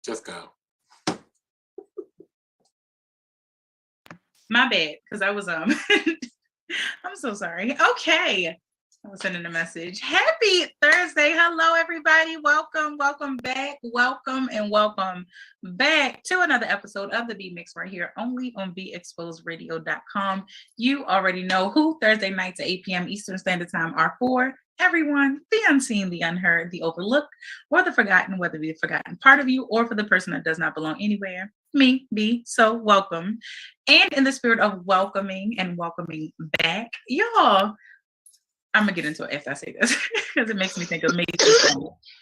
Just go. My bad, because I was I'm so sorry. Okay. I was sending a message. Happy Thursday. Hello, everybody. Welcome back. Welcome back to another episode of the B Mix right here, only on BExposedRadio.com. You already know who Thursday nights at 8 p.m. Eastern Standard Time are for. Everyone, the unseen, the unheard, the overlooked, or the forgotten, whether the forgotten part of you or for the person that does not belong anywhere. Me, B. So welcome. And in the spirit of welcoming back, y'all, I'm gonna get into it after I say this because it makes me think of me.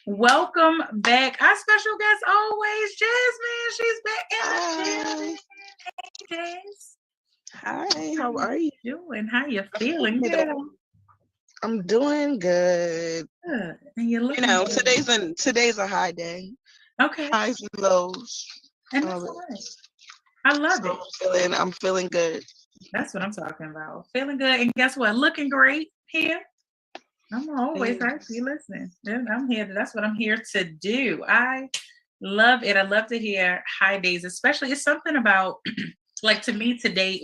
Welcome back, our special guest always, Jasmine. She's back in the building. Hey, Jazz. Hi, how are you doing? How you feeling? I'm doing good. Good. And you're looking good. Today's a high day. Okay. Highs and lows. And that's all right. I love it. I'm feeling good. That's what I'm talking about. Feeling good. And guess what? Looking great here. I'm always actually listening. I'm here. That's what I'm here to do. I love it. I love to hear high days, especially it's something about like for me, today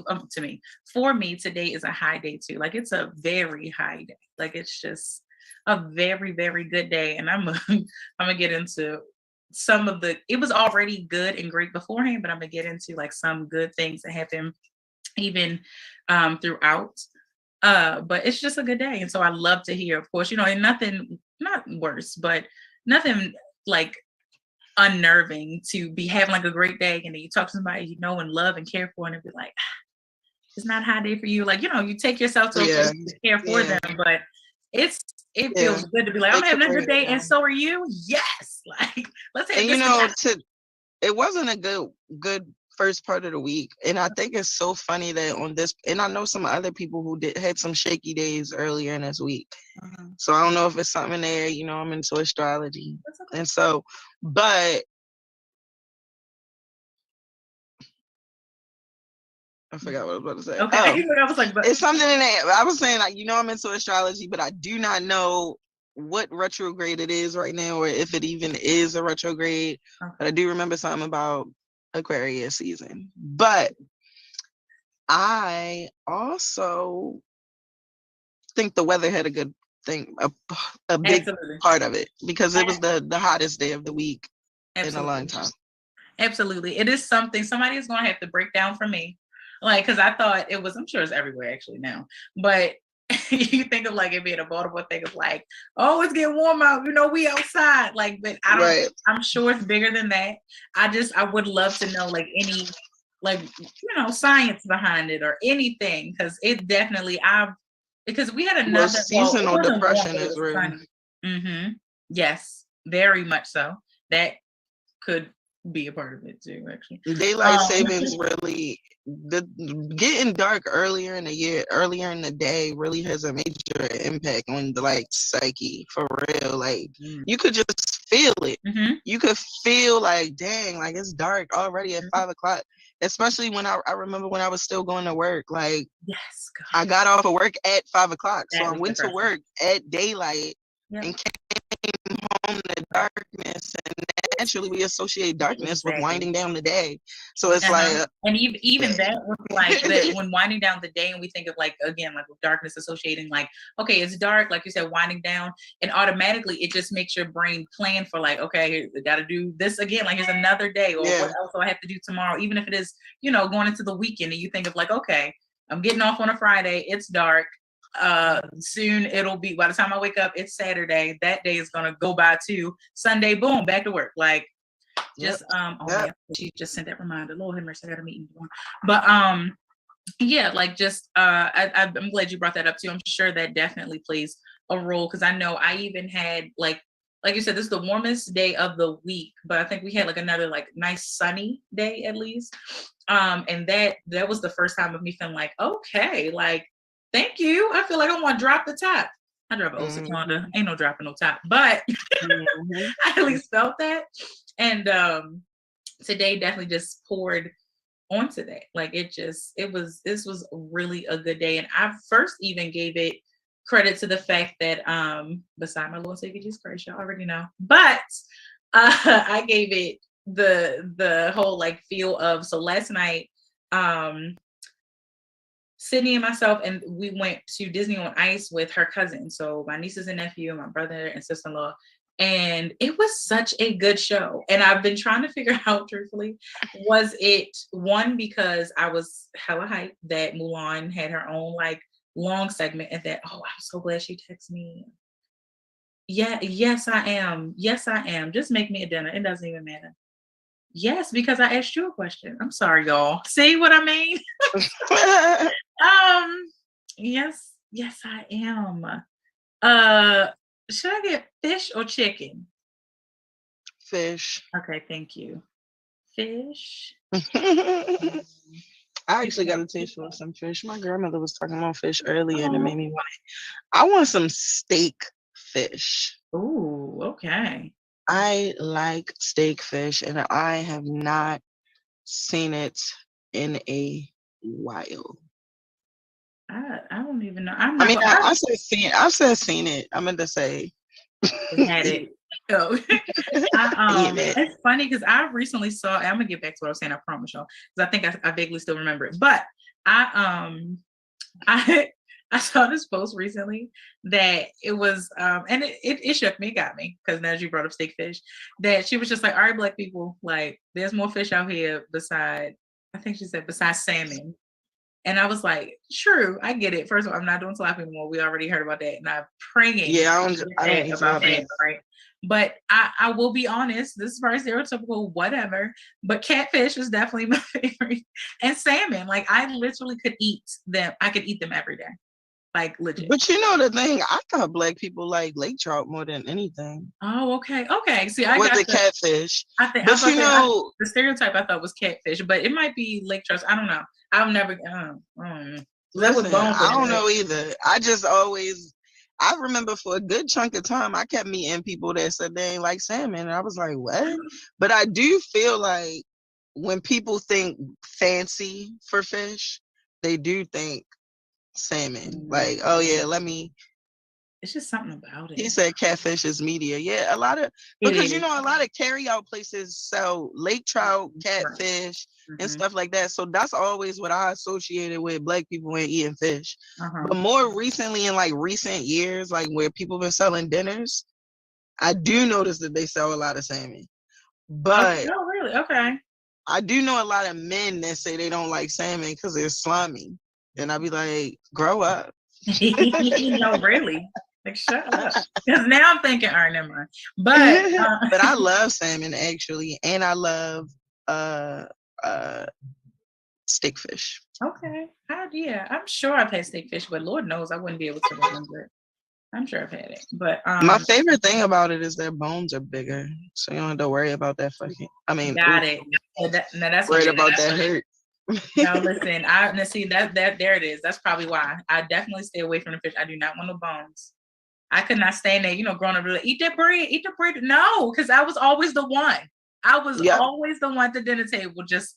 is a high day too. Like it's a very high day. Like it's just a very, very good day. And I'm gonna get into some of it was already good and great beforehand, but I'm gonna get into like some good things that happen even throughout. But it's just a good day. And so I love to hear, of course, and nothing, not worse, but nothing like unnerving to be having like a great day and then you talk to somebody you know and love and care for and be like, it's not a high day for you. Like, you take yourself to a place to care for them, but it feels good to be like, I'm having a good day and so are you. Yes. Like, let's have this. It wasn't a good first part of the week. And I think it's so funny that on this, and I know some other people who had some shaky days earlier in this week. So I don't know if it's something there, I'm into astrology. Okay. And so, but I forgot what I was about to say. Okay. I was like, it's something in there. I was saying, like, I'm into astrology, but I do not know what retrograde it is right now, or if it even is a retrograde. Okay. But I do remember something about Aquarius season. But I also think the weather had a good thing, a big part of it, because it was the hottest day of the week in a long time. Absolutely. It is something somebody is going to have to break down for me. Like, because I thought it was, I'm sure it's everywhere actually now, but you think of like it being a Baltimore thing of like, oh, it's getting warm out, we outside. Like, but I'm sure it's bigger than that. I would love to know like any, like, science behind it or anything. Cause it definitely, because we had another seasonal depression is real. Mm-hmm. Yes, very much so. That could be a part of it too, actually. Daylight savings really, getting dark earlier in the day really has a major impact on the psyche, for real. Like you could just feel it. Mm-hmm. You could feel like, dang, like it's dark already at 5 o'clock. Especially when I remember when I was still going to work. Like, yes, I got off of work at 5 o'clock, so I went to work at daylight and came home to darkness, and naturally we associate darkness with winding down the day. So it's like, and even that was like that when winding down the day, and we think of like, again, like with darkness associating like, okay, it's dark, like you said, winding down, and automatically it just makes your brain plan for like, okay, I gotta do this again, like here's another day, or what else do I have to do tomorrow, even if it is, going into the weekend, and you think of like, okay, I'm getting off on a Friday, it's dark, soon it'll be, by the time I wake up, it's Saturday, that day is gonna go by too, Sunday, boom, back to work. Like just she just sent that reminder, Lord have mercy, I got a meeting tomorrow. But like just I'm glad you brought that up too. I'm sure that definitely plays a role, because I know I even had like you said, this is the warmest day of the week, but I think we had like another like nice sunny day at least, and that was the first time of me feeling like, okay, like thank you. I feel like I want to drop the top. I drive an 06 Honda. Ain't no dropping no top. But I at least felt that. And today definitely just poured onto that. Like this was really a good day. And I first even gave it credit to the fact that beside my Lord Savior Jesus Christ, y'all already know. But I gave it the whole like feel of, so last night, Sydney and myself, and we went to Disney on Ice with her cousin. So my nieces and nephew, my brother and sister-in-law. And it was such a good show. And I've been trying to figure out, truthfully, was it one, because I was hella hyped that Mulan had her own like long segment, and that, oh, I'm so glad she texted me. Yeah, yes, I am. Yes, I am. Just make me a dinner. It doesn't even matter. Yes, because I asked you a question. I'm sorry, y'all. See what I mean? Um, yes, yes, I am. Should I get fish or chicken? Fish. Okay, thank you. Fish. I actually got a taste for some fish. My grandmother was talking about fish earlier, and it made me want it. I want some steak fish. Ooh, okay. I like steak fish, and I have not seen it in a while. I don't even know. I'm I not mean, gonna. I said seen. I said seen it. I meant to say Had it. Oh. eat it. It's funny because I recently saw. I'm gonna get back to what I was saying. I promise y'all, because I think I vaguely still remember it. But I I saw this post recently that it was and it shook me, got me, because now you brought up steak fish, that she was just like, all right, black people, like there's more fish out here beside, I think she said, besides salmon. And I was like, true, I get it. First of all, I'm not doing tilapia anymore. We already heard about that. And I'm praying Yeah, I don't eat about tilapia. that, right? But I will be honest, this is very stereotypical, whatever. But catfish is definitely my favorite. And salmon, like I literally could eat them. I could eat them every day. Like legit. But you know the thing, I thought black people like lake trout more than anything. Oh, okay. Okay. See, I With got the catfish. I think But you know, the stereotype I thought was catfish, but it might be lake trout. I don't know. I've never listen, I don't know either. I just always, I remember for a good chunk of time, I kept meeting people that said they ain't like salmon. And I was like, what? But I do feel like when people think fancy for fish, they do think salmon. Like, oh yeah, it's just something about it. He said catfish is media. Yeah, a lot of, because you know, a lot of carry out places sell lake trout, catfish, and stuff like that. So that's always what I associated with black people and eating fish. But more recently, in like recent years, like where people been selling dinners, I do notice that they sell a lot of salmon. But oh, really? Okay. I do know a lot of men that say they don't like salmon because they're slimy. And I'd be like, grow up. No, really? Like, shut up. Because now I'm thinking, all right, never mind. But but I love salmon actually, and I love steak fish. Okay. Yeah, I'm sure I've had steak fish, but Lord knows I wouldn't be able to remember it. I'm sure I've had it. But my favorite thing about it is their bones are bigger. So you don't have to worry about that fucking, I mean, got it. Now that's worried about that hurt. No, listen, I see that there it is. That's probably why I definitely stay away from the fish. I do not want no bones. I could not stand there, growing up, like, eat that bread. No, because I was always the one. I was always the one at the dinner table, just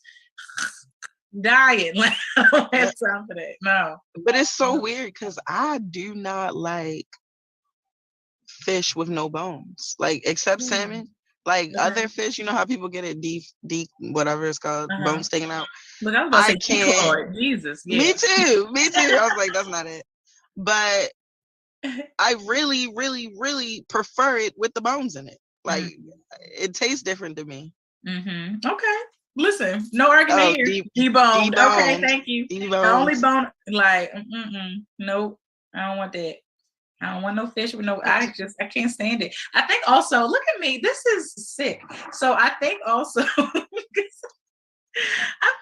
dying. Like, I don't have time for that. No. But it's so weird because I do not like fish with no bones, like except salmon. Like other fish, you know how people get it deep, whatever it's called, bones taken out. Look, I was about to say can't. Jesus, yeah. Me too. I was like, that's not it. But I really, really, really prefer it with the bones in it. Like it tastes different to me. Okay. Listen, no argument here. Deboned. Okay, thank you. The only bone, like, nope. I don't want that. I don't want no fish with no. I can't stand it. I think also, look at me. This is sick. So I think also, I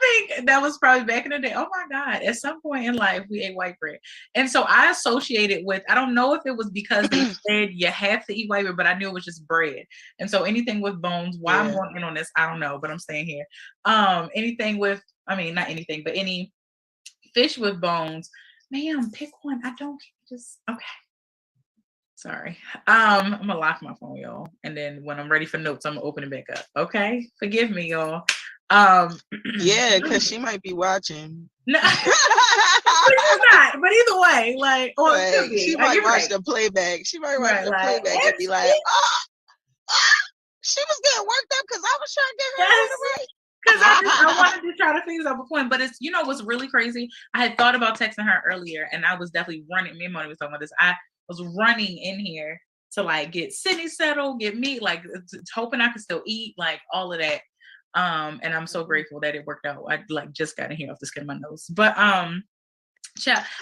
think that was probably back in the day. Oh my God. At some point in life, we ate white bread. And so I associated with, I don't know if it was because they said you have to eat white bread, but I knew it was just bread. And so anything with bones, why I'm going in on this, I don't know, but I'm staying here. Anything with, I mean, not anything, but any fish with bones, ma'am, pick one. I don't just, okay. Sorry. I'm gonna lock my phone, y'all. And then when I'm ready for notes, I'm gonna open it back up. Okay. Forgive me, y'all. Yeah, because she might be watching. No, she's not. But either way, like, or she might watch the playback. She might watch the playback and be like, She was getting worked up because I was trying to get her Yes. to write. Because I wanted to try to figure out the point, but it's what's really crazy. I had thought about texting her earlier, and I was definitely running. Me and Moni was talking about this. I was running in here to like get Sydney settled, get me like hoping I could still eat, like all of that. And I'm so grateful that it worked out. I like just got in here off the skin of my nose, but I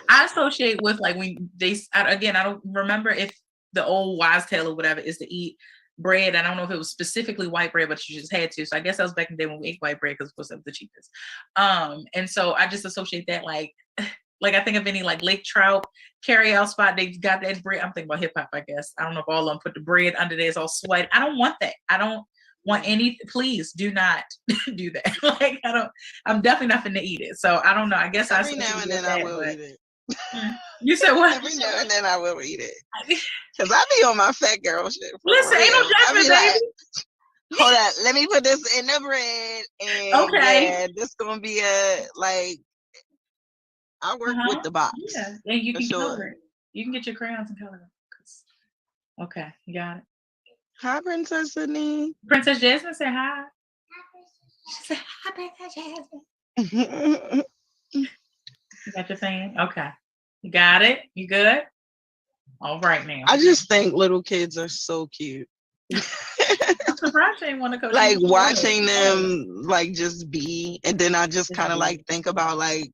associate with like when again, I don't remember if the old wise tale or whatever is to eat bread. I don't know if it was specifically white bread, but you just had to. So I guess that was back in the day when we ate white bread because of course it was the cheapest. And so I just associate that like I think of any like lake trout carry out spot, they've got that bread. I'm thinking about hip hop, I guess. I don't know if all of them put the bread under there, it's all sweat. I don't want that. I don't want any, please do not do that. Like I'm definitely not finna eat it. So I don't know. I guess every now and then I will eat it. You said what? Every now and then I will eat it. Because I be on my fat girl shit. Listen, ain't no Jasmine, baby. Like, hold on, let me put this in the bread. And okay. Yeah, this gonna be a like I work with the box. Yeah, and you can color it. You can get your crayons and color it. Okay, you got it. Hi, Princess Sydney. Princess Jasmine said hi. She said hi, Princess Jasmine. You got your thing? Okay. You got it? You good? All right now. I just think little kids are so cute. I'm surprised you ain't want to go. Like watching them like just be, and then I just kind of like think about like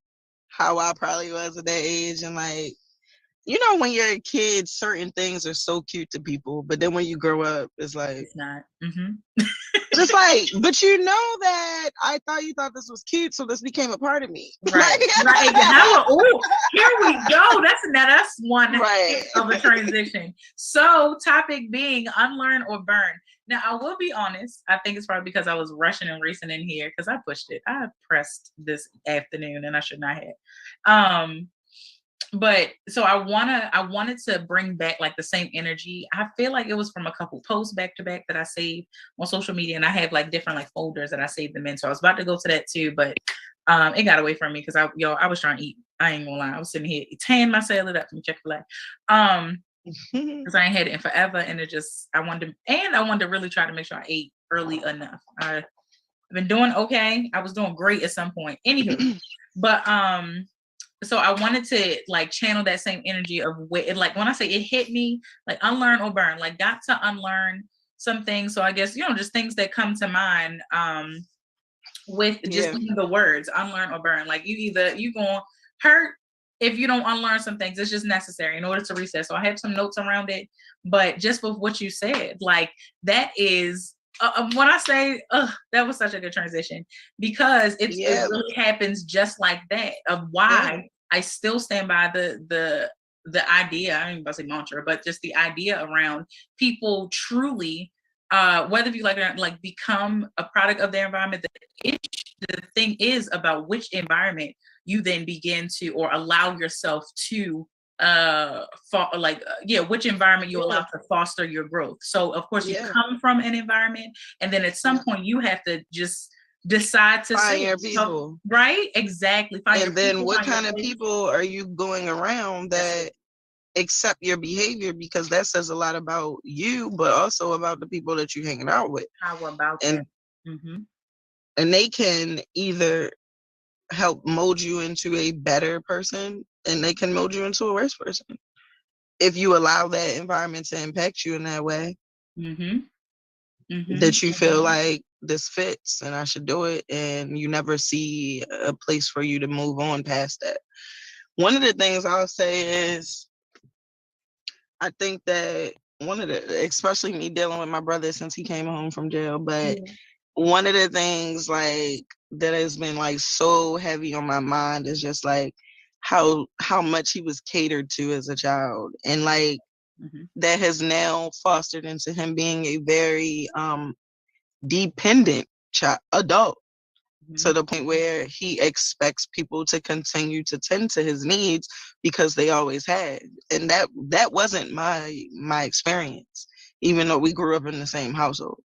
how I probably was at that age, and like, you know, when you're a kid, certain things are so cute to people, but then when you grow up, it's like it's not. It's like, but you know that I thought you thought this was cute, so this became a part of me. Right. Right. Oh, here we go. That's one of a transition. So, topic being unlearn or burn. Now, I will be honest. I think it's probably because I was rushing and racing in here because I pushed it. I pressed this afternoon, and I should not have. But so I wanted to bring back like the same energy. I feel like it was from a couple posts back to back that I saved on social media, and I have like different like folders that I saved them in. So I was about to go to that too, but it got away from me because I was trying to eat. I ain't gonna lie, I was sitting here tearing my salad up from Chick-fil-A. Because I ain't had it in forever, and I wanted to really try to make sure I ate early enough. I've been doing okay. I was doing great at some point. Anywho, but so I wanted to like channel that same energy of like when I say it hit me, like unlearn or burn, like got to unlearn some things. So I guess, just things that come to mind with just the words unlearn or burn. Like you gonna hurt if you don't unlearn some things. It's just necessary in order to reset. So I have some notes around it, but just with what you said, like that is when I say that was such a good transition because it really happens just like that of why I still stand by the idea. I don't even about to say mantra, but just the idea around people truly, whether you like it or not, like become a product of their environment. The thing is about which environment you then begin to or allow yourself to which environment you allow to foster your growth. So of course you come from an environment, and then at some point you have to just decide to find your people, right? Exactly. And then what kind of people are you going around that accept your behavior, because that says a lot about you, but also about the people that you're hanging out with. How about that? And they can either help mold you into a better person, and they can mold you into a worse person if you allow that environment to impact you in that way. That you feel like this fits and I should do it, and you never see a place for you to move on past that. One of the things I'll say is, I think that especially me dealing with my brother since he came home from jail, but one of the things like that has been like so heavy on my mind is just like how much he was catered to as a child, and like that has now fostered into him being a very dependent adult, to the point where he expects people to continue to tend to his needs because they always had. And that wasn't my experience, even though we grew up in the same household.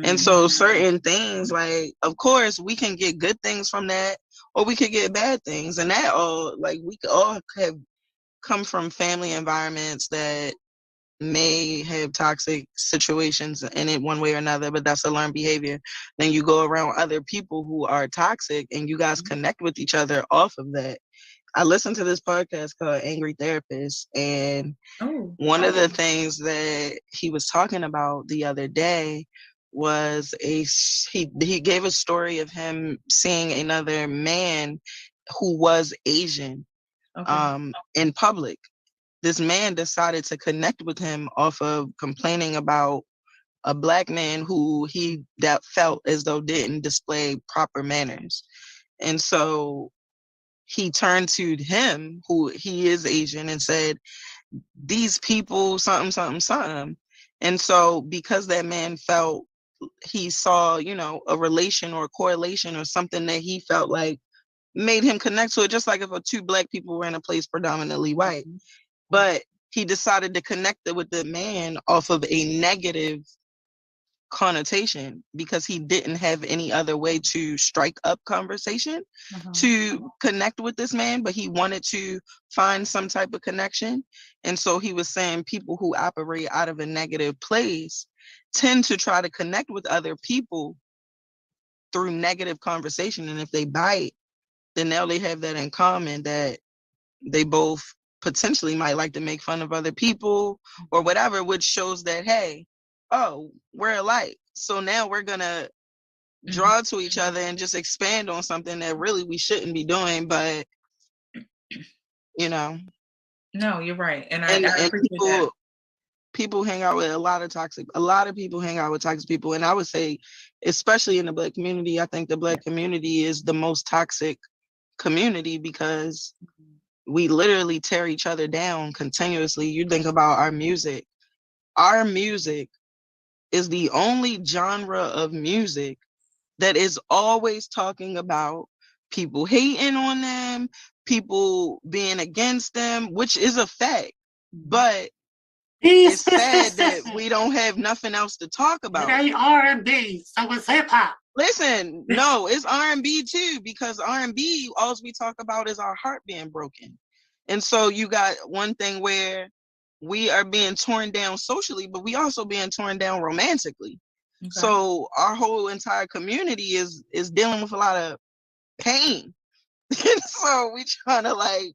And so certain things, like, of course we can get good things from that, or we could get bad things, and that all, like, we all have come from family environments that may have toxic situations in it one way or another, but that's a learned behavior. Then you go around other people who are toxic and you guys connect with each other off of that. I listened to this podcast called Angry Therapist, and one of the things that he was talking about the other day was he gave a story of him seeing another man who was Asian in public. This man decided to connect with him off of complaining about a black man who he that felt as though didn't display proper manners. And so he turned to him, who he is Asian, and said, these people, something, something, something. And so because that man felt he saw, you know, a relation or a correlation or something that he felt like made him connect to it, just like if two black people were in a place predominantly white. But he decided to connect it with the man off of a negative connotation because he didn't have any other way to strike up conversation to connect with this man, but he wanted to find some type of connection. And so he was saying people who operate out of a negative place tend to try to connect with other people through negative conversation. And if they bite, then now they have that in common, that they both potentially might like to make fun of other people or whatever, which shows that, hey, oh, we're alike. So now we're going to draw to each other and just expand on something that really we shouldn't be doing. But, you know. No, you're right. And I appreciate that. People hang out with a lot of people hang out with toxic people. And I would say, especially in the Black community, I think the Black community is the most toxic community because we literally tear each other down continuously. You think about our music. Our music is the only genre of music that is always talking about people hating on them, people being against them, which is a fact. But it's sad that we don't have nothing else to talk about. It ain't R&B, so it's hip hop. Listen, no, it's R&B too, because R&B, all we talk about is our heart being broken. And so you got one thing where we are being torn down socially, but we also being torn down romantically. Okay. So our whole entire community is dealing with a lot of pain. And so we trying to like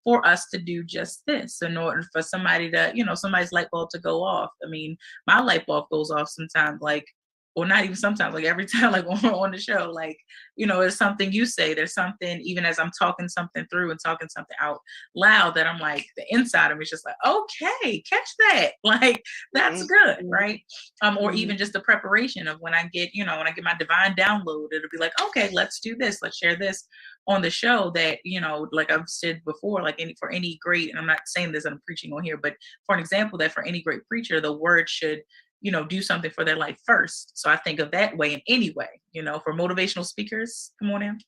for us to do just this in order for somebody to, somebody's light bulb to go off. I mean, my light bulb goes off sometimes, like, or not even sometimes, like every time, like on the show, like, there's something you say, there's something, even as I'm talking something through and talking something out loud, that I'm like, the inside of me is just like, okay, catch that. Like, that's good, right? Or even just the preparation of when I get, when I get my divine download, it'll be like, okay, let's do this, let's share this on the show, that, like I've said before, like for any great, and I'm not saying this, I'm preaching on here, but for an example, that for any great preacher, the word should, do something for their life first. So I think of that way in any way, for motivational speakers, come on in,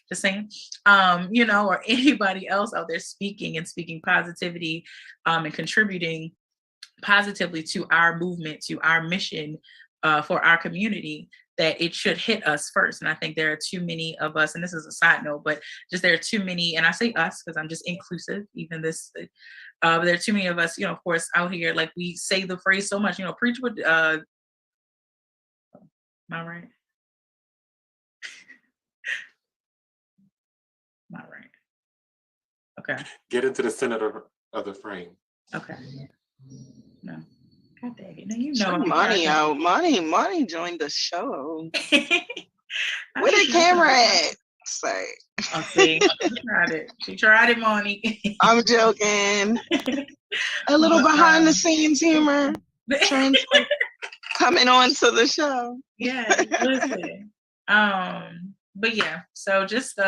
just saying, or anybody else out there speaking positivity, and contributing positively to our movement, to our mission, for our community, that it should hit us first. And I think there are too many of us, and this is a side note, but just there are too many, and I say us because I'm just inclusive, even this, there are too many of us, of course, out here, like we say the phrase so much, preach with, am I right? Am I right? Okay. Get into the center of the frame. Okay. No. God dang it. Now, Money out. Money joined the show. Where the camera at? Say. Oh, see, she tried it, Money. I'm joking. A little behind the scenes humor. Coming on to the show. Yeah, listen. But yeah, so just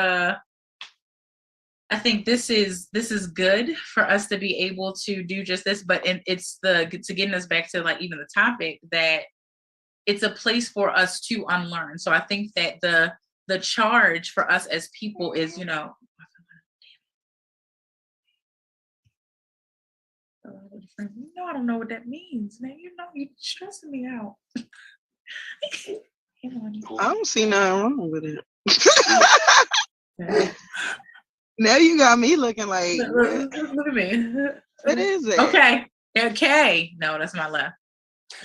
I think this is good for us to be able to do just this, but it's to getting us back to like even the topic, that it's a place for us to unlearn. So I think that the charge for us as people is, I don't know what that means, man. You're stressing me out. I don't see nothing wrong with it. Now you got me looking like, look at me. What is it? Okay. No, that's my left.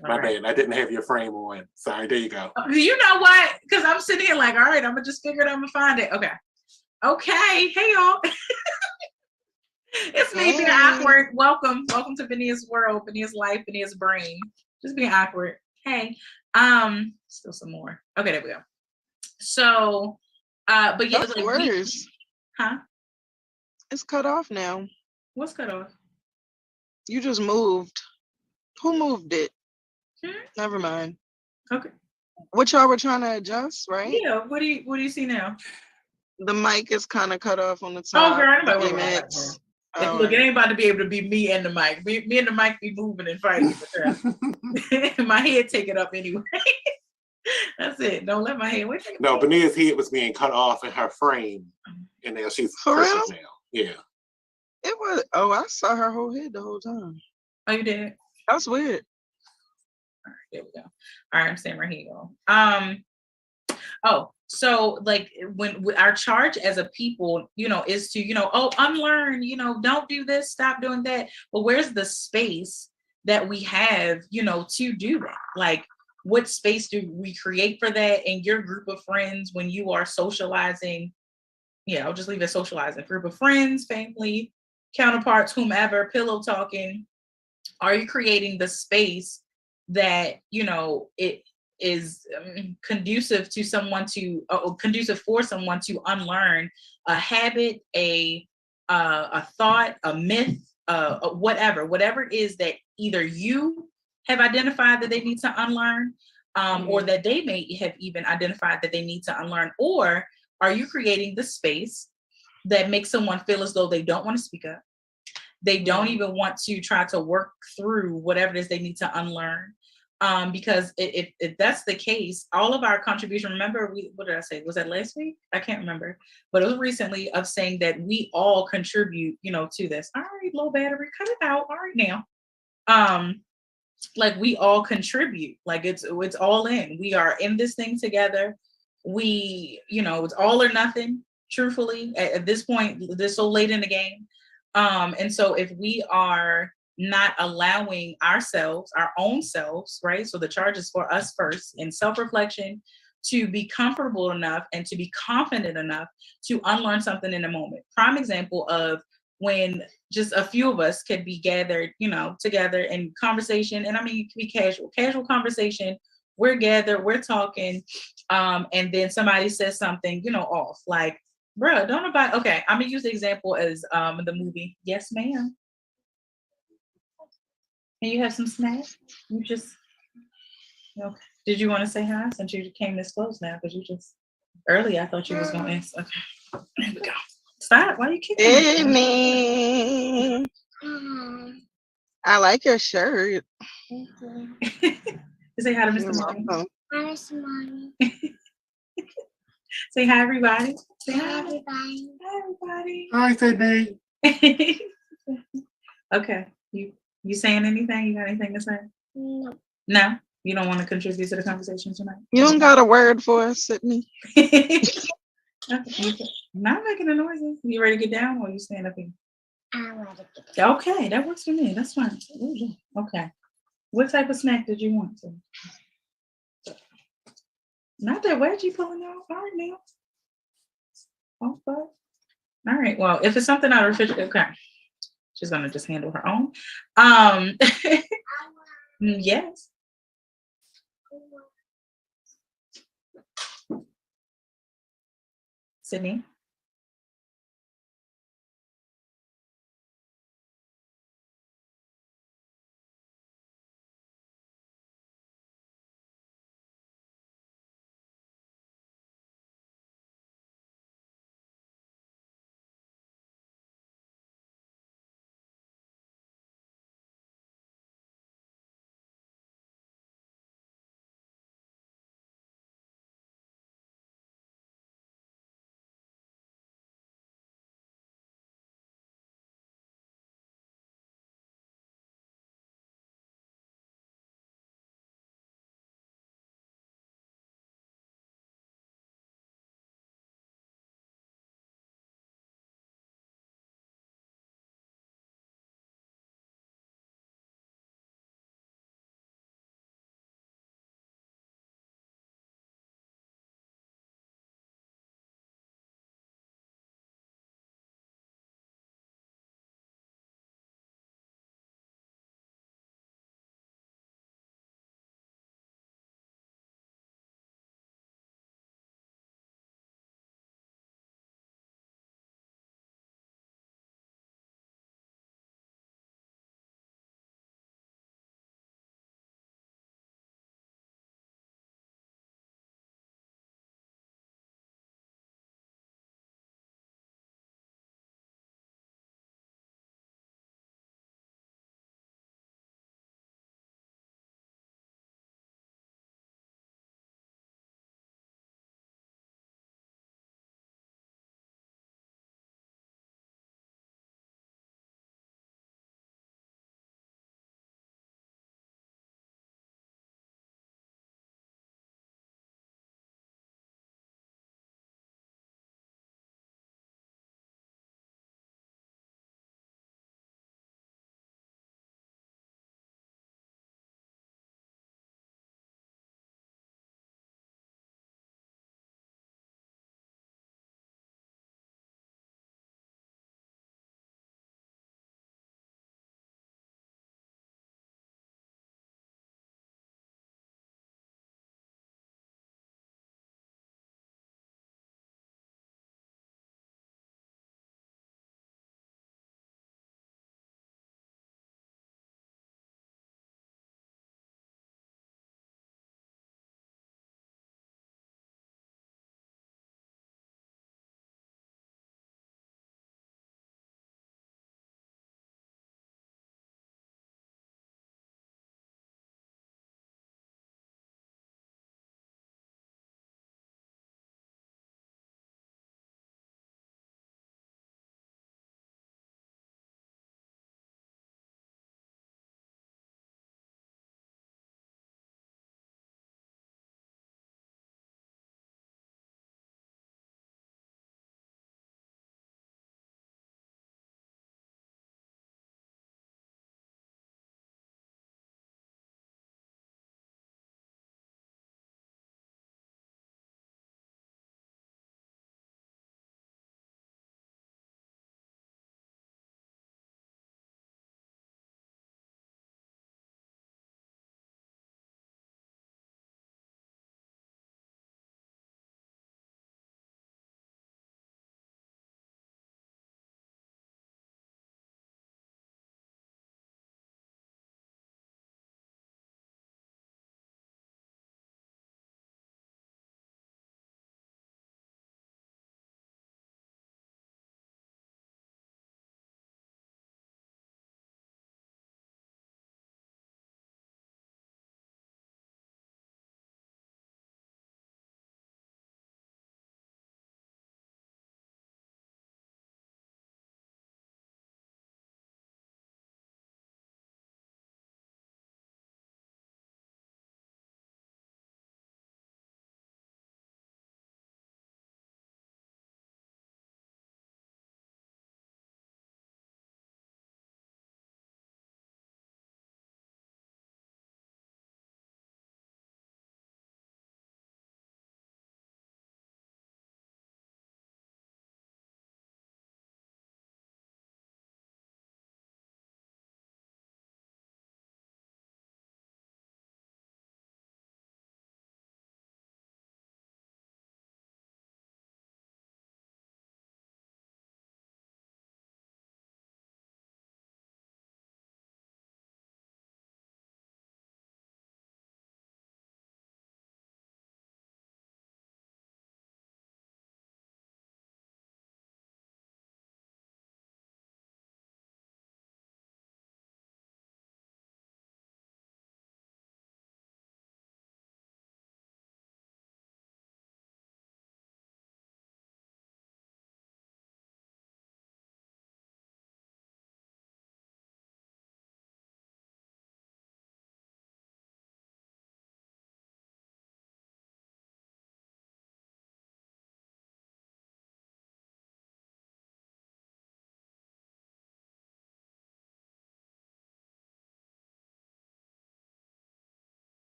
My bad. I didn't have your frame on. Sorry. There you go. You know what? Because I'm sitting here like, all right, I'm gonna just figure it out and find it. Okay. Hey y'all. It's me being awkward. Welcome to Benia's world, Benia's life, Benia's brain. Just being awkward. Hey. Still some more. Okay, there we go. So, but yeah, that's like worse. Huh? It's cut off now. What's cut off? You just moved. Who moved it? Never mind. Okay. What y'all were trying to adjust, right? Yeah. What do you see now? The mic is kind of cut off on the top. Oh, girl, look, it ain't about to be able to be me and the mic. Me and the mic be moving and fighting. My head take it up anyway. That's it. Don't let my head. No, Benia's head was being cut off in her frame, and now she's for real now. Yeah. It was. Oh, I saw her whole head the whole time. Oh, you did? That's weird. All right, there we go. All right, I'm staying right here, y'all. So like when our charge as a people, is to, unlearn, don't do this, stop doing that. But where's the space that we have, to do that? Like, what space do we create for that in your group of friends when you are socializing? Yeah, I'll just leave it socializing. Group of friends, family, counterparts, whomever, pillow talking. Are you creating the space that, it is conducive to someone conducive for someone to unlearn a habit, a thought, a myth, whatever it is that either you have identified that they need to unlearn, or that they may have even identified that they need to unlearn? Or are you creating the space that makes someone feel as though they don't want to speak up? They don't even want to try to work through whatever it is they need to unlearn. Because if that's the case, all of our contribution, remember, what did I say? Was that last week? I can't remember, but it was recently, of saying that we all contribute, to this. All right, low battery, cut it out. All right now. Like we all contribute, like it's all in. We are in this thing together. We, it's all or nothing, truthfully, at this point, this so late in the game. And so if we are not allowing ourselves, our own selves, right? So the charge is for us first in self-reflection, to be comfortable enough and to be confident enough to unlearn something in a moment. Prime example of when just a few of us could be gathered, together in conversation. And I mean, it could be casual conversation. We're gathered, we're talking, and then somebody says something, off. Like, bruh, don't nobody. Okay, I'm gonna use the example as the movie. Yes, ma'am. Can you have some snacks? You just, did you want to say hi since you came this close now? Because you just earlier I thought you was gonna answer. Okay, there we go. Stop. Why are you kicking me? I like your shirt. me? Say hi to Mr. Martin. Hi, Mr. Martin. Say hi, everybody. Say Hi, hi. everybody. Hi, everybody. Hi, Sydney. Okay. You saying anything? You got anything to say? No. No? You don't want to contribute to the conversation tonight? You don't got a word for us, Sydney? Not making the noises. You ready to get down or you stand up here? I want to get down. Okay, that works for me. That's fine. Okay. What type of snack did you want? Not that wedgie pulling out. All right, now. Okay. All right. Well, if it's something out of the refrigerator, okay. She's gonna just handle her own. Yes. Sydney.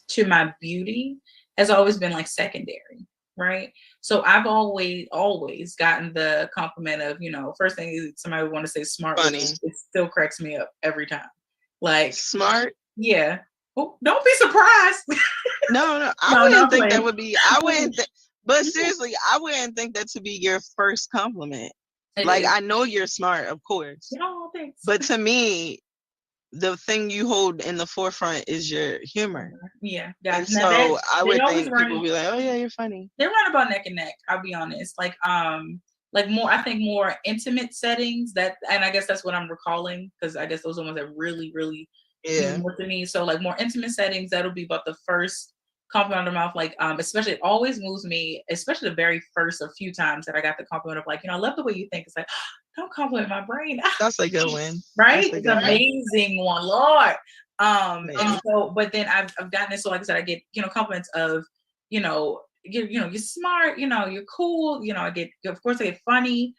to my beauty has always been like secondary, right? So I've always gotten the compliment of, first thing is somebody would want to say smart, Funny. which it still cracks me up every time. Like Smart? Yeah. Oh, don't be surprised. No, I wouldn't think that would be, but seriously, I wouldn't think that to be your first compliment. Like, I know you're smart, of course. No, thanks. But to me, the thing you hold in the forefront is your humor. Yeah. And so I would think people would be like, oh yeah, you're funny. They run about neck and neck, I'll be honest. Like more, I think more intimate settings and I guess that's what I'm recalling, because I guess those are the ones that really, really mean more to me. So like more intimate settings, that'll be about the first compliment out of mouth. Like, especially it always moves me, especially the very first a few times that I got the compliment of like, I love the way you think. It's like, don't compliment my brain. That's a good one. Right? It's an amazing one, Lord. And so, but then I've gotten it. So like I said, I get, compliments of, you're smart, you're cool. I get, of course I get funny,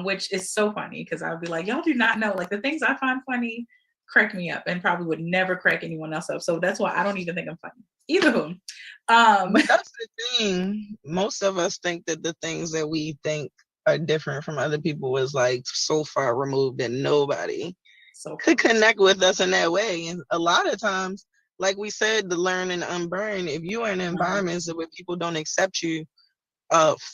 which is so funny because I'll be like, y'all do not know, like the things I find funny crack me up and probably would never crack anyone else up. So that's why I don't even think I'm funny. Either of them. That's the thing. Most of us think that the things that we think are different from other people is like so far removed that nobody could connect with us in that way. And a lot of times, like we said, the learn and unburn, if you are in environments where people don't accept you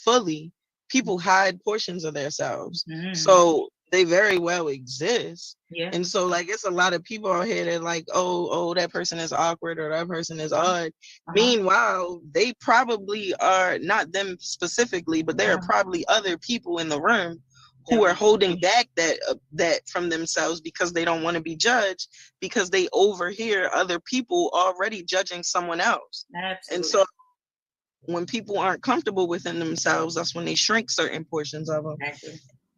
fully, people hide portions of themselves. So they very well exist. Yeah. And so like it's a lot of people out here that like, oh, that person is awkward or that person is odd. Meanwhile, they probably are not them specifically, but there are probably other people in the room who are holding back that from themselves because they don't want to be judged, because they overhear other people already judging someone else. Absolutely. And so when people aren't comfortable within themselves, that's when they shrink certain portions of them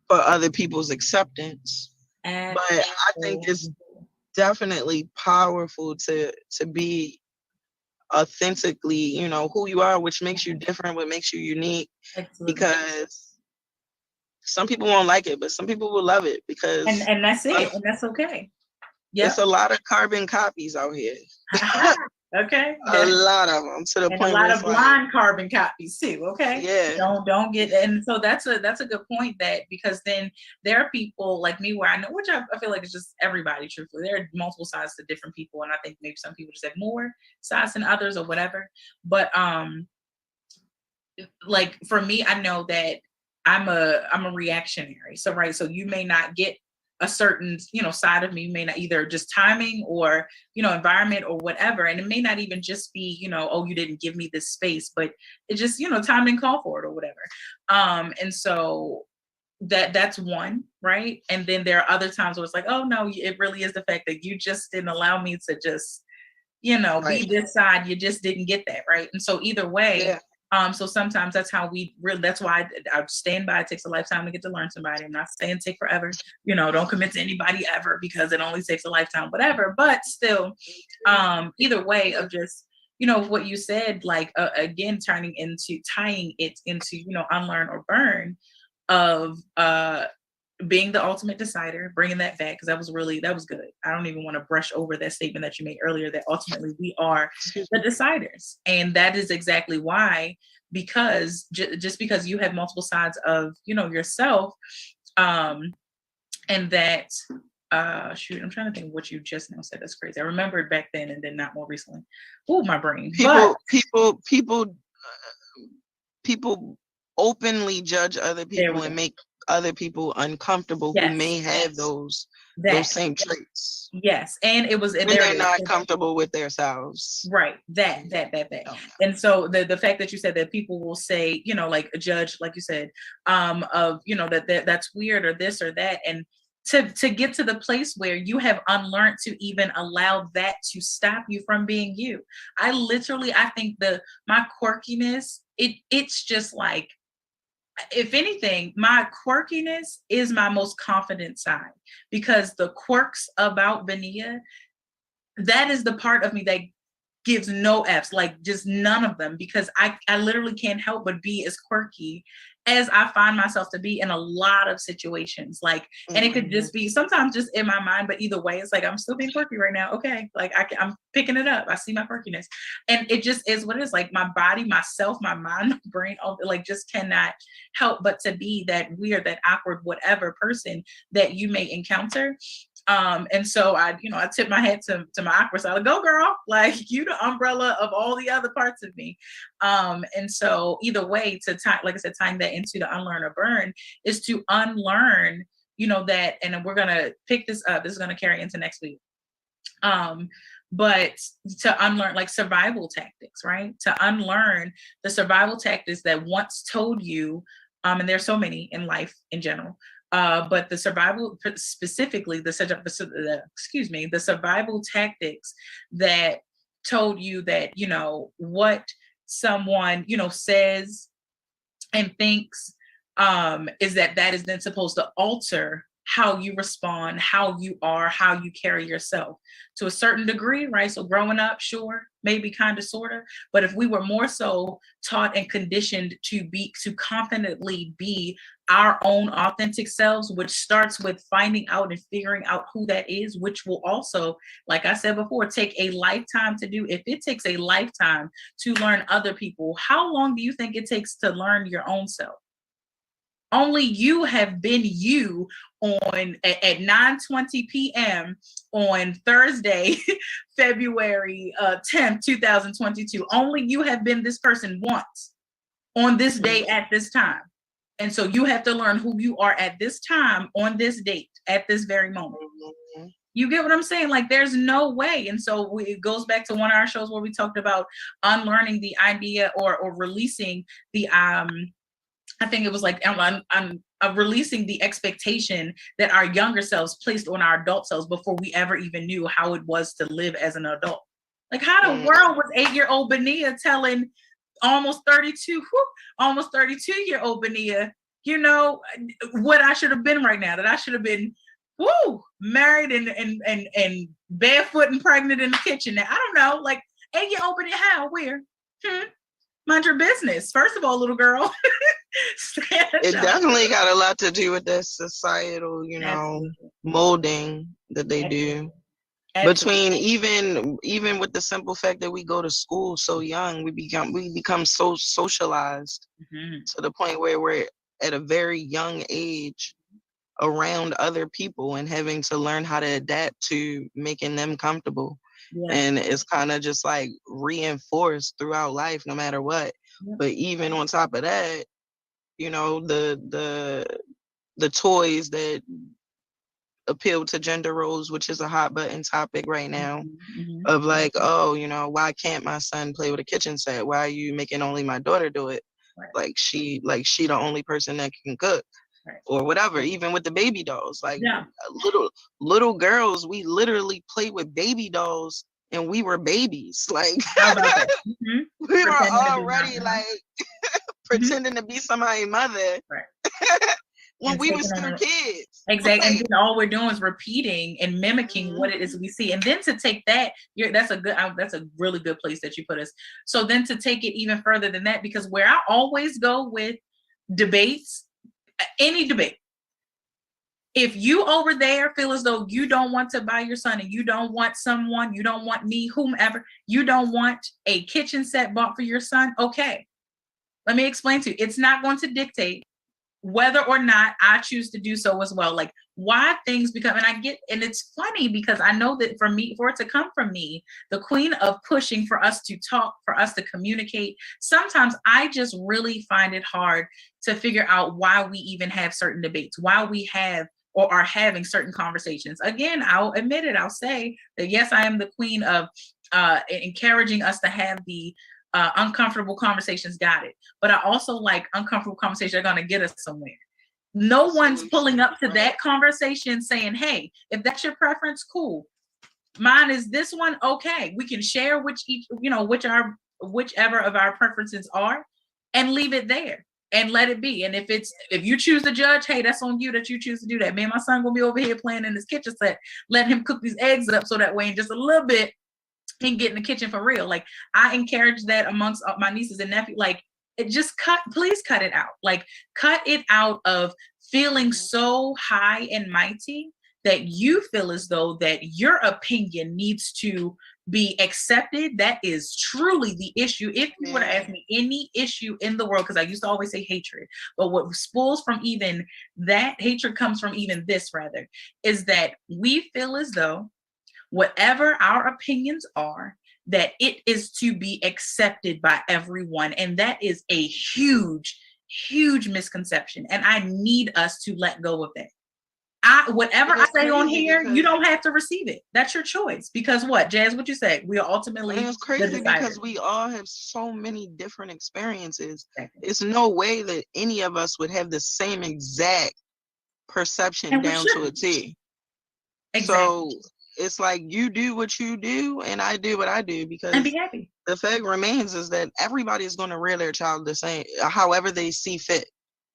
for other people's acceptance. But I think it's definitely powerful to be authentically, who you are, which makes you different, what makes you unique. Because some people won't like it, but some people will love it because and that's it, and that's okay. There's a lot of carbon copies out here. Okay. A lot of them, to the point a lot of blind carbon copies too. Okay. Yeah. Don't get, and so that's a good point, that because then there are people like me where I know, which I feel like it's just everybody, truthfully. There are multiple sides to different people, and I think maybe some people just have more sides than others or whatever. But like for me, I know that I'm a reactionary. So right. So you may not get a certain, side of me. You may not, either just timing or, environment or whatever. And it may not even just be, oh, you didn't give me this space, but it just, time didn't call for it or whatever. And so that's one, right? And then there are other times where it's like, oh no, it really is the fact that you just didn't allow me to just, be this side. You just didn't get that, right? And so either way, so sometimes that's how that's why I stand by. It takes a lifetime to get to learn somebody. I'm not saying take forever, don't commit to anybody ever because it only takes a lifetime, whatever. But still, either way of just, what you said, like, again, tying it into, unlearn or burn of, being the ultimate decider, bringing that back, because that was good. I don't even want to brush over that statement that you made earlier, that ultimately we are the deciders. And that is exactly why, because just because you have multiple sides of, yourself, and that, shoot, I'm trying to think of what you just now said. That's crazy. I remembered back then and then not more recently. Oh, my brain. People openly judge other people and make other people uncomfortable who may have those same traits. Yes. And it was, and they're not comfortable with themselves. Right. That. And so the fact that you said that people will say, like a judge, like you said, of, that's weird or this or that. And to get to the place where you have unlearned to even allow that to stop you from being you. I think my quirkiness, it's just like, if anything, my quirkiness is my most confident side, because the quirks about Benia, that is the part of me that gives no F's, like just none of them, because I literally can't help but be as quirky as I find myself to be in a lot of situations. Like, and it could just be sometimes just in my mind, but either way, it's like, I'm still being quirky right now. Okay. Like I'm picking it up. I see my quirkiness, and it just is what it is. Like my body, myself, my mind, my brain, all like just cannot help but to be that weird, that awkward, whatever person that you may encounter. And so I tip my hat to my awkward side. Like, go girl, like you the umbrella of all the other parts of me. And so either way, to tie, like I said, tying that into the unlearn or burn is to unlearn, that, and we're gonna pick this up. This is gonna carry into next week. But to unlearn like survival tactics, right? To unlearn the survival tactics that once told you, and there's so many in life in general. But the survival, specifically the survival tactics that told you that, what someone, says and thinks, is that is then supposed to alter how you respond, how you are, how you carry yourself to a certain degree, right? So growing up, sure, maybe kind of, sort of, but if we were more so taught and conditioned to confidently be our own authentic selves, which starts with finding out and figuring out who that is, which will also, like I said before, take a lifetime to do. If it takes a lifetime to learn other people, how long do you think it takes to learn your own self? Only you have been you at 9:20 p.m. on Thursday, February 10th, 2022. Only you have been this person once on this day at this time. And so you have to learn who you are at this time, on this date, at this very moment. You get what I'm saying? Like, there's no way. And so it goes back to one of our shows where we talked about unlearning the idea or releasing the I think it was like I'm releasing the expectation that our younger selves placed on our adult selves before we ever even knew how it was to live as an adult. Like, how the world was 8-year-old Benia telling almost 32-year-old Benia, what I should have been right now, that I should have been married and barefoot and pregnant in the kitchen. Now, I don't know, like 8-year-old Benia, how, where? Mind your business. First of all, little girl. It definitely got a lot to do with that societal, molding that they do. Between even with the simple fact that we go to school so young, we become so socialized to the point where we're at a very young age around other people and having to learn how to adapt to making them comfortable. Yeah. And it's kind of just like reinforced throughout life, no matter what. Yeah. But even on top of that, the toys that appeal to gender roles, which is a hot button topic right now, of like, why can't my son play with a kitchen set? Why are you making only my daughter do it? Right. Like she the only person that can cook. Right. Or whatever, even with the baby dolls, like little girls, we literally played with baby dolls and we were babies. Like we were already like pretending to be somebody's mother when we were still kids. Exactly. And then all we're doing is repeating and mimicking what it is we see. And then to take that, that's a really good place that you put us. So then to take it even further than that, because where I always go with debates, any debate, if you over there feel as though you don't want to buy your son and you don't want someone, you don't want me, whomever, you don't want a kitchen set bought for your son, okay, let me explain to you. It's not going to dictate whether or not I choose to do so as well. Like, why things become, and it's funny because I know that for it to come from me, the queen of pushing for us to talk, for us to communicate, sometimes I just really find it hard to figure out why we even have certain debates, why we have or are having certain conversations. Again, I'll admit it. I'll say that, yes, I am the queen of encouraging us to have the uncomfortable conversations, got it. But I also like uncomfortable conversations that are going to get us somewhere. No one's pulling up to that conversation saying, hey, if that's your preference, cool. Mine is this one, okay. We can share whichever of our preferences are and leave it there and let it be. And if you choose to judge, hey, that's on you that you choose to do that. Me and my son gonna be over here playing in his kitchen set, letting him cook these eggs up so that way in just a little bit and get in the kitchen for real. Like, I encourage that amongst my nieces and nephews. Like, it just please cut it out. Like, cut it out of feeling so high and mighty that you feel as though that your opinion needs to be accepted. That is truly the issue. If you were to ask me any issue in the world, because I used to always say hatred, but what spools from even that, hatred comes from even this rather, is that we feel as though whatever our opinions are, that it is to be accepted by everyone. And that is a huge, huge misconception. And I need us to let go of that. Whatever I say on here, you don't have to receive it. That's your choice. Because what, Jazz, what you say? We are ultimately. It's crazy because we all have so many different experiences. Exactly. It's no way that any of us would have the same exact perception down to a T. Exactly. So it's like you do what you do and I do what I do, because and be happy. The fact remains is that everybody is going to rear their child the same, however they see fit.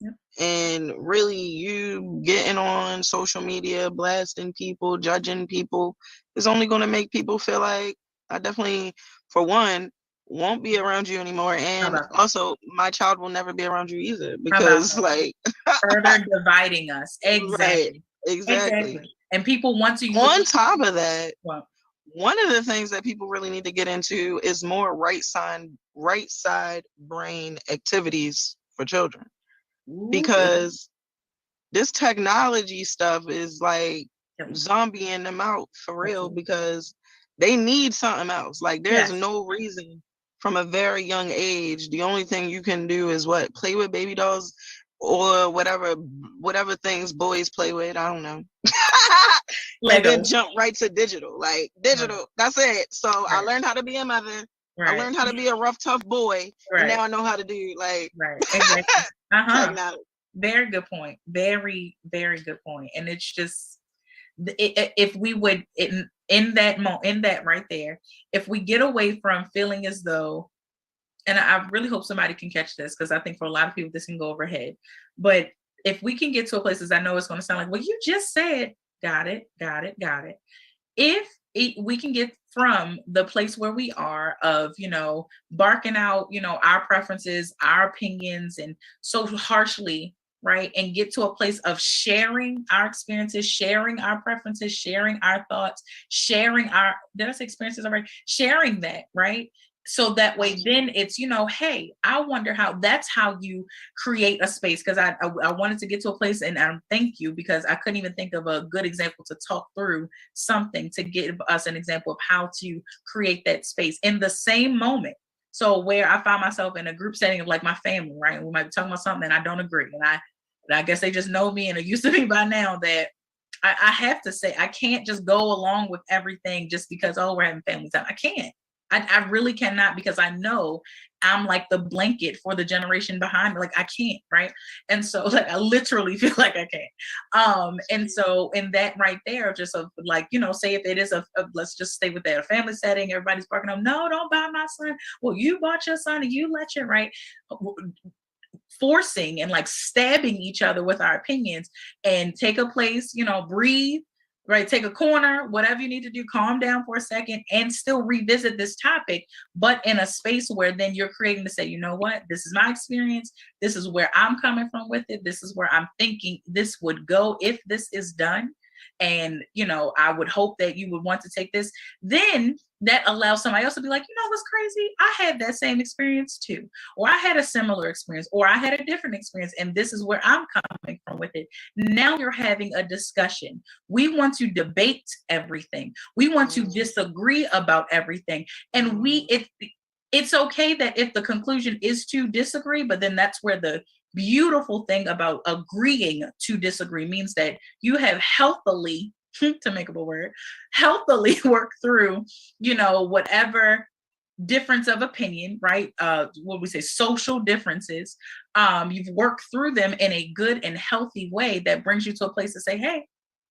Yep. And really, you getting on social media, blasting people, judging people, is only going to make people feel like, I definitely, for one, won't be around you anymore. And also, my child will never be around you either, because like further dividing us. Exactly. Right. Exactly. And people want to use on top of that. Well, one of the things that people really need to get into is more right side brain activities for children. Because this technology stuff is like zombieing them out for real, because they need something else. Like, there's no reason from a very young age. The only thing you can do is what? Play with baby dolls or whatever things boys play with. I don't know. And then jump right to digital. Like, digital, that's it. So I learned how to be a mother. I learned how to be a rough, tough boy. And now I know how to do like exactly. Very good point. Very, very good point. And it's just, if we would in that right there, if we get away from feeling as though, and I really hope somebody can catch this, because I think for a lot of people this can go overhead, but if we can get to a place, as I know it's going to sound like, well, you just said, got it. If we can get from the place where we are of, barking out, our preferences, our opinions, and so harshly, right, and get to a place of sharing our experiences, sharing our preferences, sharing our thoughts, sharing our, did I say experiences already? Sharing that, right? So that way, then it's, hey, I wonder how, that's how you create a space. Because I wanted to get to a place, and thank you, because I couldn't even think of a good example to talk through something to give us an example of how to create that space in the same moment. So where I find myself in a group setting of like my family, right? And we might be talking about something and I don't agree. And I guess they just know me and are used to me by now that I have to say, I can't just go along with everything just because, oh, we're having family time. I can't. I really cannot, because I know I'm like the blanket for the generation behind me. Like, I can't, right? And so like, I literally feel like I can't. And so in that right there, just of like, say if it is let's just stay with that, a family setting, everybody's barking up, no, don't buy my son. Well, you bought your son and you let your, right? Forcing and like stabbing each other with our opinions, and take a place, breathe, right? Take a corner, whatever you need to do, calm down for a second and still revisit this topic, but in a space where then you're creating to say, you know what, this is my experience. This is where I'm coming from with it. This is where I'm thinking this would go if this is done. And, I would hope that you would want to take this. Then that allows somebody else to be like, what's crazy? I had that same experience too. Or I had a similar experience, or I had a different experience. And this is where I'm coming from with it. Now you're having a discussion. We want to debate everything. We want to disagree about everything. And it's okay that if the conclusion is to disagree, but then that's where the beautiful thing about agreeing to disagree means that you have healthily, to make up a word, healthily work through, whatever difference of opinion, right? What we say, social differences. You've worked through them in a good and healthy way that brings you to a place to say, hey,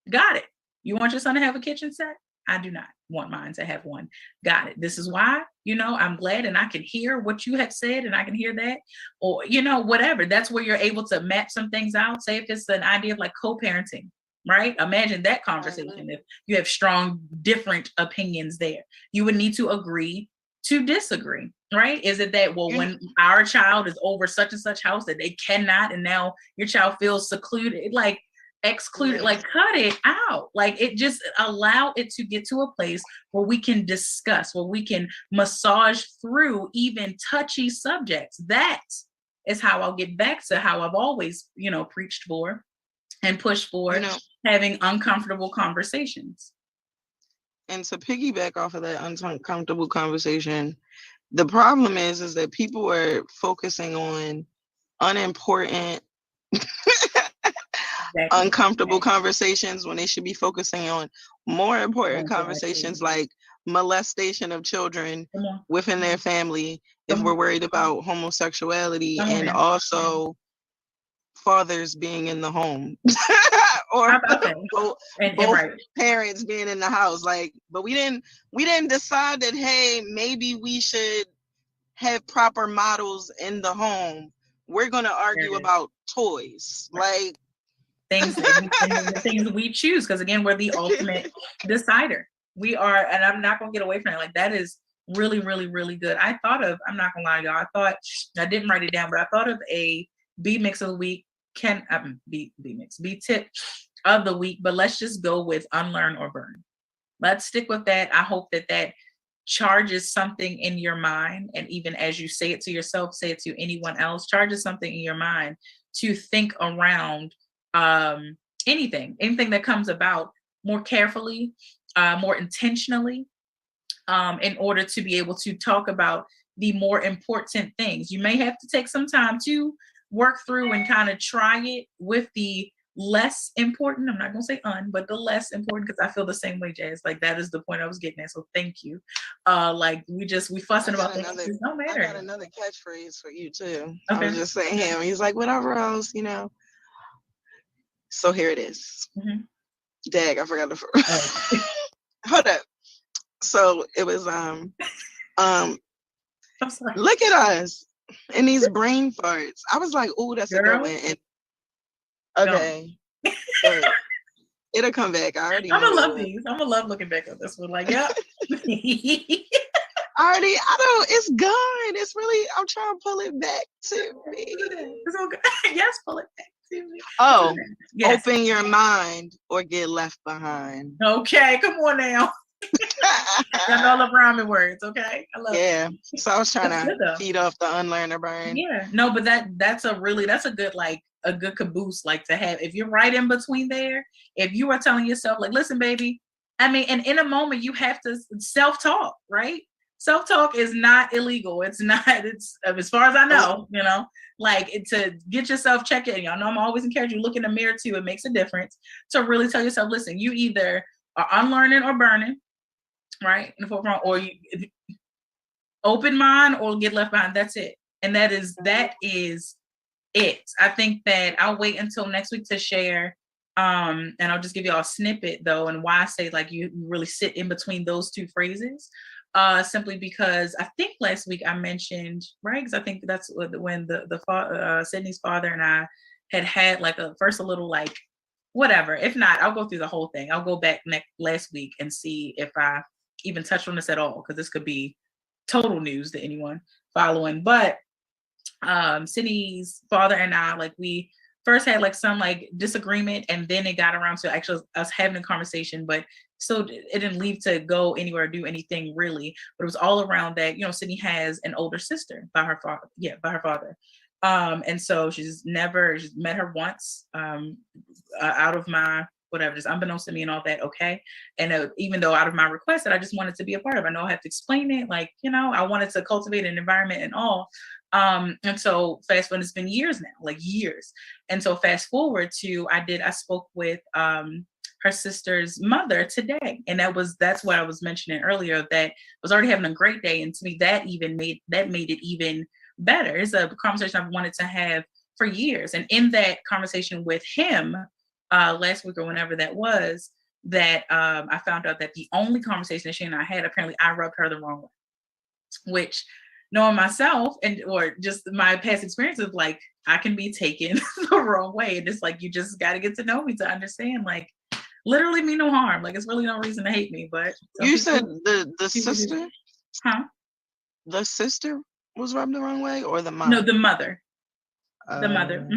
got it. You want your son to have a kitchen set? I do not want mine to have one. Got it. This is why, I'm glad, and I can hear what you have said, and I can hear that, or, whatever. That's where you're able to map some things out. Say if it's an idea of like co-parenting, right? Imagine that conversation. If you have strong, different opinions there, you would need to agree to disagree, right? Is it that, well, when our child is over such and such house that they cannot, and now your child feels secluded, like excluded, like cut it out. Like it just allow it to get to a place where we can discuss, where we can massage through even touchy subjects. That is how I'll get back to how I've always, preached for and pushed for, having uncomfortable conversations. And to piggyback off of that uncomfortable conversation, the problem is that people are focusing on unimportant, uncomfortable conversations when they should be focusing on more important conversations like molestation of children within their family, if we're worried about homosexuality, and also fathers being in the home or both parents being in the house. Like, but we didn't decide that, hey, maybe we should have proper models in the home. We're going to argue about toys, like things and the things we choose, because again, we're the ultimate decider. We are, and I'm not going to get away from it. Like, that is really, really, really good. I'm not gonna lie, y'all, I didn't write it down, but I thought of a B mix of the week, B tip of the week, but let's just go with unlearn or burn. Let's stick with that. I hope that charges something in your mind, and even as you say it to yourself, say it to anyone else, charges something in your mind to think around anything that comes about more carefully, more intentionally, in order to be able to talk about the more important things. You may have to take some time to work through and kind of try it with the less important. I'm not going to say but the less important, because I feel the same way, Jazz. Like, that is the point I was getting at. So thank you. Like, we fussing about things. No matter. I got another catchphrase for you too. Okay. I was just saying him. He's like, whatever else, So here it is. Mm-hmm. Dag, I forgot the Hold up. So it was look at us and these brain farts. I was like, oh, that's a good one. And okay. It'll come back. I already I'm gonna love these. I'm gonna love looking back on this one. Like, yeah. It's gone. It's really, I'm trying to pull it back to me. It's okay. Yes, pull it back to me. Oh, yes. Open your mind or get left behind. Okay, come on now. Got all the rhyming words, okay? I love it. So I was trying to feed off the unlearn or burn. Yeah, no, but that's a good, like, a good caboose, like, to have. If you're right in between there, if you are telling yourself, like, listen, baby, I mean, and in a moment you have to self-talk, right? Self-talk is not illegal. It's as far as I know, like, to get yourself checked in. Y'all know I'm always encouraging you, look in the mirror too. It makes a difference to really tell yourself, listen, you either are unlearning or burning, right? In the forefront, or you open mind or get left behind. That's it. And that is it. I think that I'll wait until next week to share. And I'll just give you all a snippet though, and why I say, like, you really sit in between those two phrases. Simply because I think last week I mentioned, right? Because I think that's when Sydney's father and I had like a little, like, whatever. If not, I'll go through the whole thing. I'll go back last week and see if I even touched on this at all, because this could be total news to anyone following. But Sydney's father and I, like, we first had like some like disagreement, and then it got around to actually us having a conversation, but still it didn't leave to go anywhere or do anything really. But it was all around that, Sydney has an older sister by her father. And so she's met her once, out of my whatever, just unbeknownst to me and all that. Okay. And even though out of my request that I just wanted to be a part of, I know I have to explain it. Like, I wanted to cultivate an environment and all. And so fast forward, it's been years now, like years. And so fast forward to, I spoke with, her sister's mother today. And that's what I was mentioning earlier, that I was already having a great day. And to me, that made it even better. It's a conversation I've wanted to have for years. And in that conversation with him, last week or whenever that was, that I found out that the only conversation that she and I had, apparently I rubbed her the wrong way, which, knowing myself or just my past experience of, like, I can be taken the wrong way. And it's like, you just got to get to know me to understand, like, literally mean no harm. Like, it's really no reason to hate me. But You said the sister, huh? the sister was rubbed the wrong way, or the mom? No, the mother. The mother.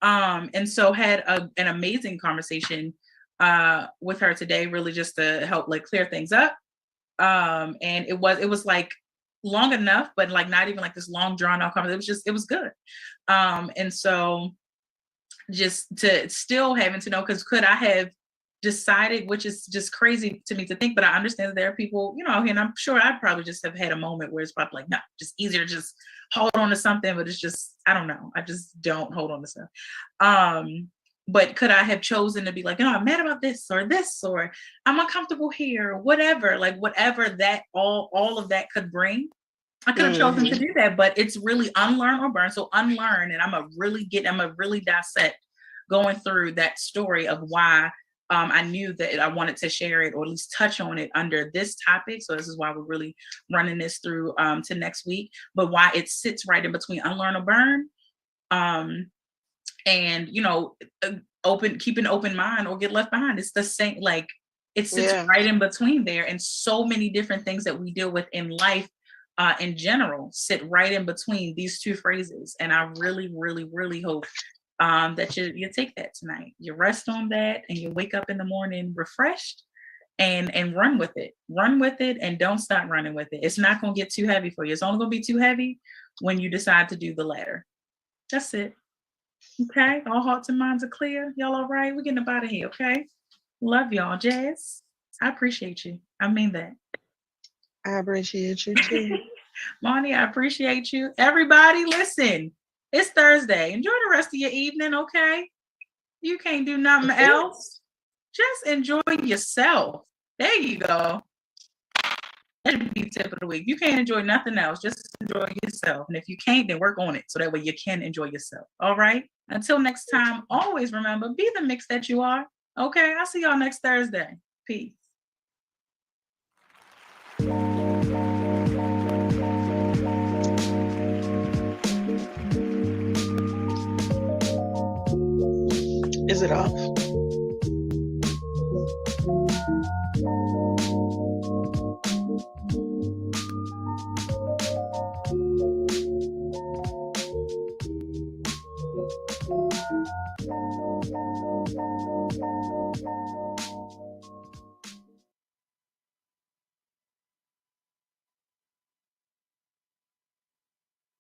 And so had an amazing conversation with her today, really just to help like clear things up. And it was like long enough, but like not even like this long drawn out conversation. It was good. And so just to still having to know, because could I have decided, which is just crazy to me to think, but I understand that there are people, you know, and I'm sure I'd probably just have had a moment where it's probably like, no, just easier to just hold on to something, but it's just, I don't know. I just don't hold on to stuff. But could I have chosen to be like, I'm mad about this, or I'm uncomfortable here, or whatever, like whatever that all of that could bring, I could have chosen to do that. But it's really unlearn or burn. So unlearn, and I'm a really dissect going through that story of why I knew that I wanted to share it, or at least touch on it under this topic. So this is why we're really running this through to next week, but why it sits right in between unlearn or burn. And keep an open mind or get left behind. It's the same, like it sits right in between there. And so many different things that we deal with in life in general sit right in between these two phrases. And I really, really, really hope that you take that tonight. You rest on that and you wake up in the morning refreshed and run with it. Run with it and don't stop running with it. It's not going to get too heavy for you. It's only going to be too heavy when you decide to do the latter. That's it. Okay, all hearts and minds are clear. Y'all all right? We're getting up out of here, okay? Love y'all. Jazz, I appreciate you. I mean that. I appreciate you too. Monty, I appreciate you. Everybody, listen. It's Thursday. Enjoy the rest of your evening, okay? You can't do nothing else. Just enjoy yourself. There you go. That should be tip of the week. You can't enjoy nothing else. Just enjoy yourself. And if you can't, then work on it so that way you can enjoy yourself. All right? Until next time, always remember, be the mix that you are. Okay? I'll see y'all next Thursday. Peace. Is it off?